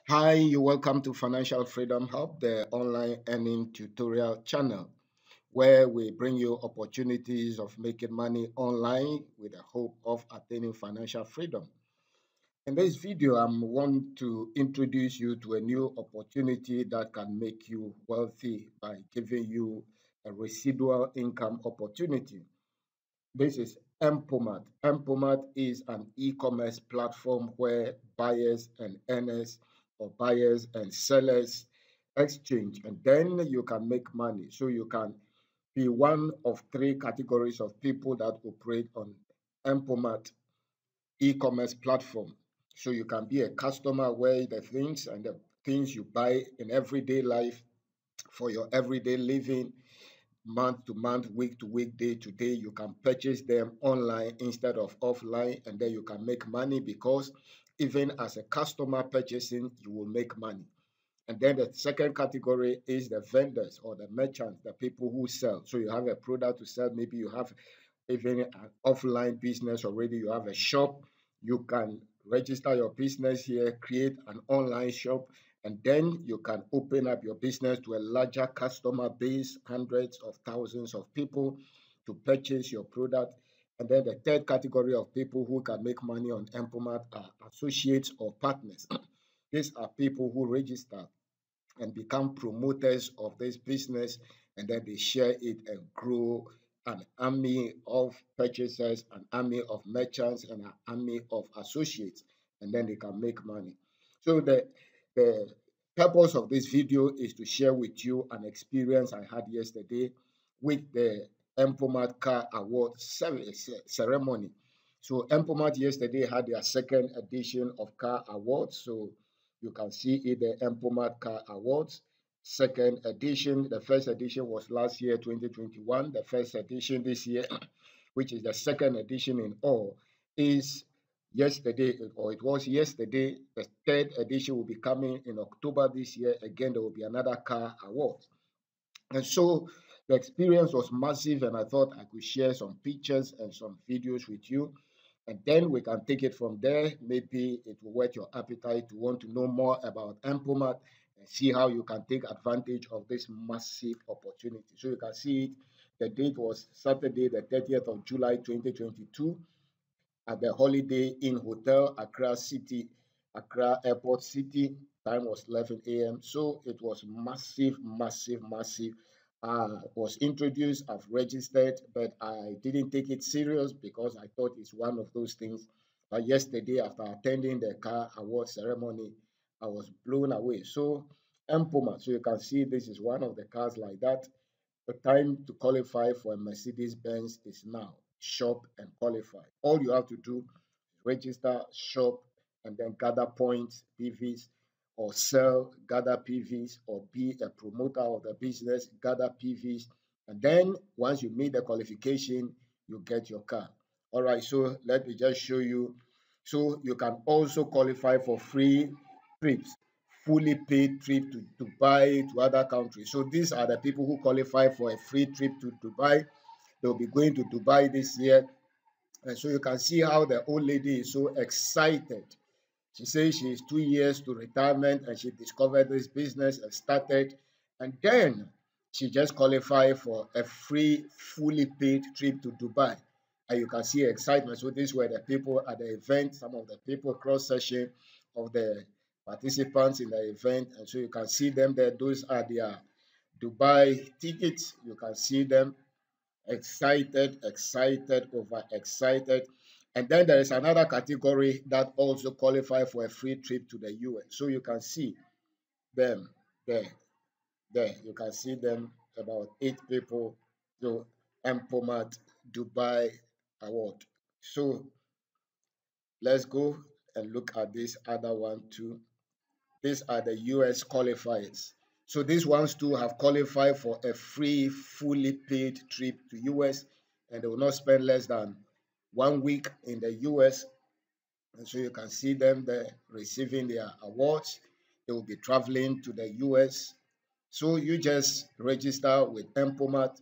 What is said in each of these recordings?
Hi, you welcome to Financial Freedom Hub, the online earning tutorial channel, where we bring you opportunities of making money online with the hope of attaining financial freedom. In this video, I want to introduce you to a new opportunity that can make you wealthy by giving you a residual income opportunity. This is Empomart. Empomart is an e-commerce platform where buyers and earners or buyers and sellers exchange, and then you can make money. So you can be one of three categories of people that operate on Empomart e-commerce platform. So you can be a customer where the things and the things you buy in everyday life for your everyday living, month to month, week to week, day to day. You can purchase them online instead of offline, and then you can make money because even as a customer purchasing, you will make money. And then the second category is the vendors or the merchants, the people who sell. So you have a product to sell. Maybe you have even an offline business already. You have a shop. You can register your business here, create an online shop, and then you can open up your business to a larger customer base, hundreds of thousands of people to purchase your product. And then the third category of people who can make money on Empomat are associates or partners. These are people who register and become promoters of this business, and then they share it and grow an army of purchasers, an army of merchants, and an army of associates, and then they can make money. So the purpose of this video is to share with you an experience I had yesterday with the Empomat Car Award ceremony. So Empomat yesterday had their second edition of Car Awards. So you can see it, the Empomart Car Awards, second edition. The first edition was last year, 2021. The first edition this year, which is the second edition in all, is yesterday, or it was yesterday. The third edition will be coming in October this year. Again, there will be another car award. And so the experience was massive, and I thought I could share some pictures and some videos with you. And then we can take it from there. Maybe it will whet your appetite to want to know more about Empomat and see how you can take advantage of this massive opportunity. So you can see it. The date was Saturday, the 30th of July, 2022 at the Holiday Inn Hotel, Accra City, Accra Airport City. Time was 11 a.m. So it was massive, massive, massive. Was introduced, I've registered, but I didn't take it serious because I thought it's one of those things. But yesterday, after attending the car award ceremony, I was blown away. So, Empoma, so you can see this is one of the cars like that. The time to qualify for a Mercedes Benz is now. Shop and qualify. All you have to do is register, shop, and then gather points, PVs, or sell, gather PVs, or be a promoter of the business, gather PVs. And then once you meet the qualification, you get your car. All right, so let me just show you. So you can also qualify for free trips, fully paid trip to Dubai, to other countries. So these are the people who qualify for a free trip to Dubai. They'll be going to Dubai this year. And so you can see how the old lady is so excited. She says she is 2 years to retirement and she discovered this business and started. And then she just qualified for a free, fully paid trip to Dubai. And you can see excitement. So these were the people at the event, some of the people cross section of the participants in the event. And so you can see them there. Those are their Dubai tickets. You can see them excited, excited, overexcited. And then there is another category that also qualify for a free trip to the US. So you can see them there, there. You can see them, about 8 people. So Empomat Dubai Award. So let's go and look at this other one too. These are the US qualifiers. So these ones too have qualified for a free, fully paid trip to US, and they will not spend less than 1 week in the US. And so you can see them there receiving their awards. They will be traveling to the US. So you just register with Empomat,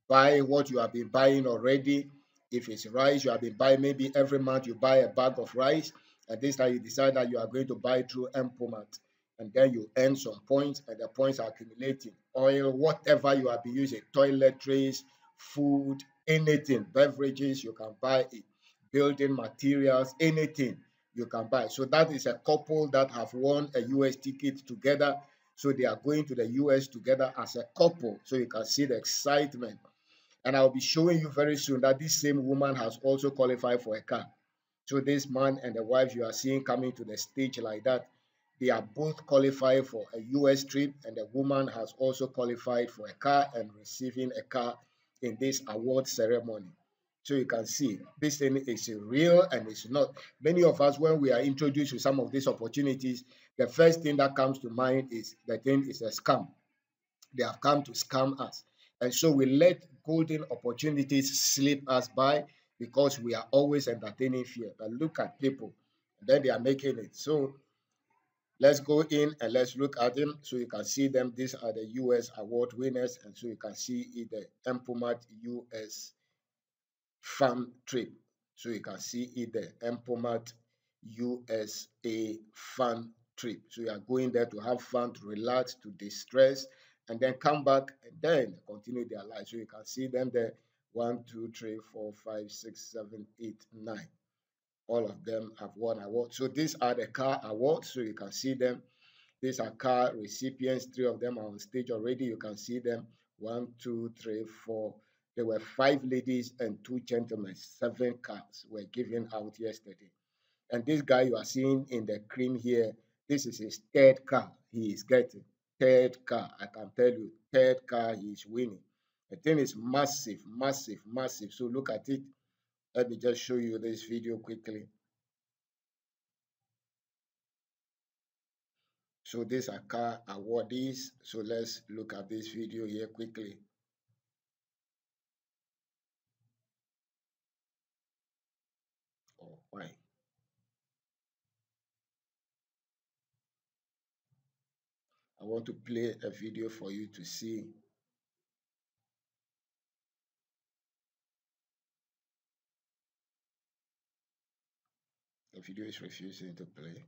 buy what you have been buying already. If it's rice, you have been buying, maybe every month you buy a bag of rice. And this time you decide that you are going to buy through Empomat. and then you earn some points, and the points are accumulating. Oil, whatever you have been using, toiletries, food, anything, beverages, you can buy it. Building materials, anything you can buy. So that is a couple that have won a US ticket together. So they are going to the US together as a couple. So you can see the excitement. And I'll be showing you very soon that this same woman has also qualified for a car. So this man and the wife you are seeing coming to the stage like that, they are both qualified for a US trip, and the woman has also qualified for a car and receiving a car in this award ceremony. So you can see this thing is real and it's not. Many of us, when we are introduced to some of these opportunities, the first thing that comes to mind is the thing is a scam. They have come to scam us. And so we let golden opportunities slip us by because we are always entertaining fear. But look at people, then they are making it. So let's go in and let's look at them so you can see them. These are the US award winners. And so you can see the Empomart US farm trip. So you can see it the Empomart USA fun trip. So you are going there to have fun, to relax, to distress, and then come back and then continue their life. So you can see them there. 1, 2, 3, 4, 5, 6, 7, 8, 9. All of them have won awards. So these are the car awards. So you can see them. These are car recipients. 3 of them are on stage already. You can see them. 1, 2, 3, 4. There were 5 ladies and 2 gentlemen. 7 cars were given out yesterday. And this guy you are seeing in the cream here, this is his 3rd car he is getting. 3rd car, I can tell you, 3rd car he is winning. The thing is massive, massive, massive. So look at it. Let me just show you this video quickly. So these are car awardees. So let's look at this video here quickly. Oh, why? I want to play a video for you to see. The video is refusing to play.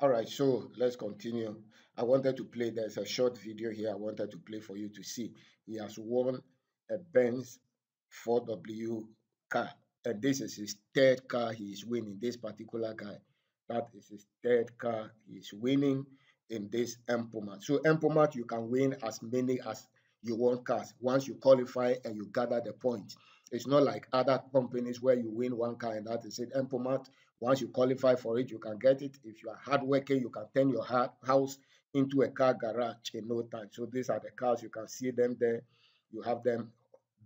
All right, so let's continue. I wanted to play, there's a short video here I wanted to play for you to see. He has won a Benz 4W car, and this is his 3rd car he is winning, this particular guy. That is his 3rd car he is winning in this Empomart. So Empomart, you can win as many as you want cars once you qualify and you gather the points. It's not like other companies where you win 1 car and that is it. Empomart, once you qualify for it, you can get it. If you are hardworking, you can turn your house into a car garage in no time. So these are the cars. You can see them there. You have them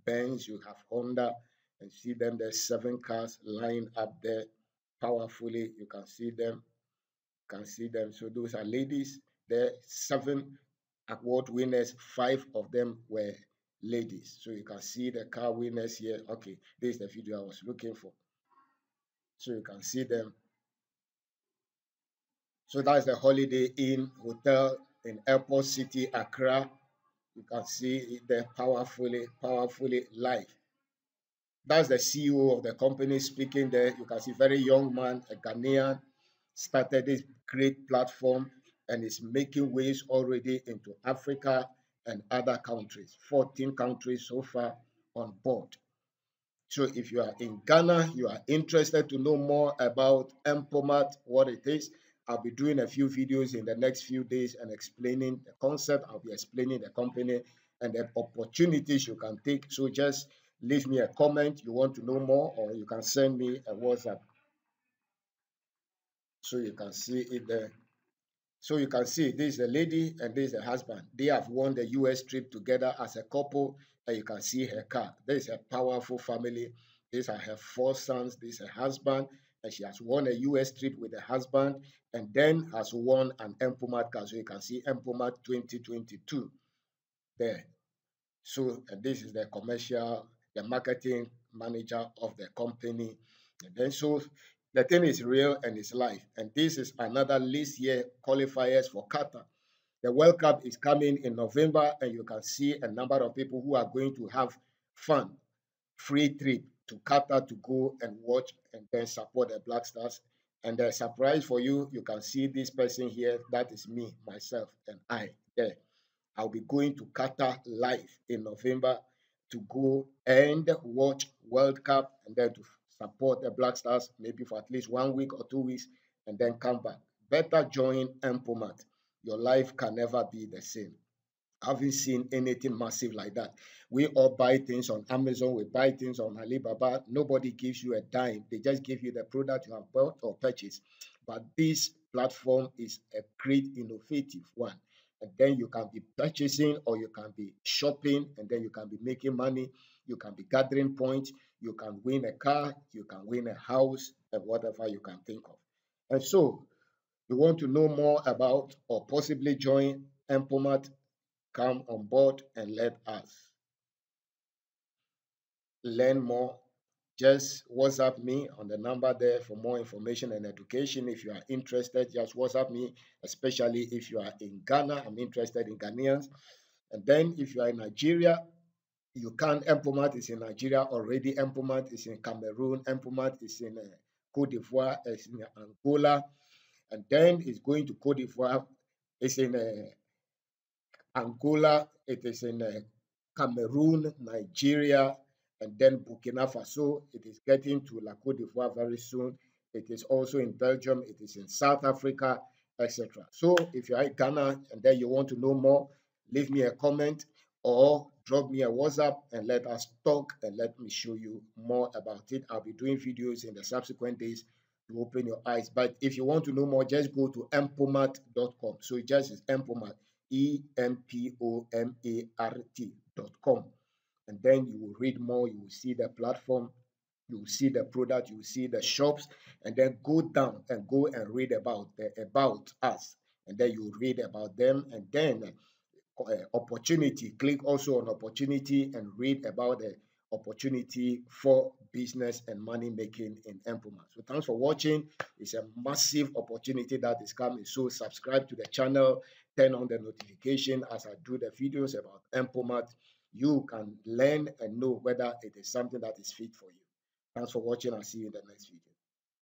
Benz, you have Honda, and see them. There's 7 cars lined up there powerfully. You can see them. You can see them. So those are ladies. There 7 award winners. 5 of them were ladies. So you can see the car winners here. Okay, this is the video I was looking for. So you can see them. So that's the Holiday Inn Hotel in Airport City, Accra. You can see it there powerfully, powerfully live. That's the CEO of the company speaking there. You can see very young man, a Ghanaian, started this great platform and is making waves already into Africa and other countries. 14 countries so far on board. So if you are in Ghana, you are interested to know more about Empomat, what it is, I'll be doing a few videos in the next few days and explaining the concept. I'll be explaining the company and the opportunities you can take. So just leave me a comment. You want to know more, or you can send me a WhatsApp so you can see it there. So you can see this is a lady and this is a husband. They have won the US trip together as a couple, and you can see her car. This is a powerful family. These are her 4 sons. This is her husband, and she has won a US trip with her husband, and then has won an Empomat car. So you can see Empomat 2022 there. So this is the commercial, the marketing manager of the company. And then so the thing is real and it's live. And this is another list year qualifiers for Qatar. The World Cup is coming in November, and you can see a number of people who are going to have fun free trip to Qatar to go and watch and then support the Black Stars. And the surprise for you, you can see this person here. That is me, myself, and I there. I'll be going to Qatar live in November to go and watch World Cup and then to support the Black Stars maybe for at least 1 week or 2 weeks and then come back. Better join Empomart. Your life can never be the same. I haven't seen anything massive like that. We all buy things on Amazon, we buy things on Alibaba. Nobody gives you a dime. They just give you the product you have bought or purchased. But this platform is a great innovative one. And then you can be purchasing or you can be shopping and then you can be making money. You can be gathering points. You can win a car. You can win a house and whatever you can think of. And so you want to know more about or possibly join Empomat, come on board and let us learn more. Just WhatsApp me on the number there for more information and education. If you are interested, just WhatsApp me, especially if you are in Ghana. I'm interested in Ghanaians. And then if you are in Nigeria, you can. Empomat is in Nigeria already. Empomat is in Cameroon. Empomat is in Cote d'Ivoire. It's in Angola. And then it's going to Cote d'Ivoire. It's in Angola, it is in Cameroon, Nigeria, and then Burkina Faso. It is getting to La Cote d'Ivoire very soon. It is also in Belgium, it is in South Africa, etc. So if you're in Ghana and then you want to know more, leave me a comment or drop me a WhatsApp and let us talk and let me show you more about it. I'll be doing videos in the subsequent days to open your eyes. But if you want to know more, just go to empomat.com. So it just is Empomat, EMPOMART.com. And then you will read more, you will see the platform, you will see the product, you will see the shops, and then go down and go and read about us. And then you read about them, and then opportunity. Click also on opportunity and read about the opportunity for business and money making in Empomat. So thanks for watching. It's a massive opportunity that is coming. So subscribe to the channel, turn on the notification as I do the videos about Empomat. You can learn and know whether it is something that is fit for you. Thanks for watching. I'll see you in the next video.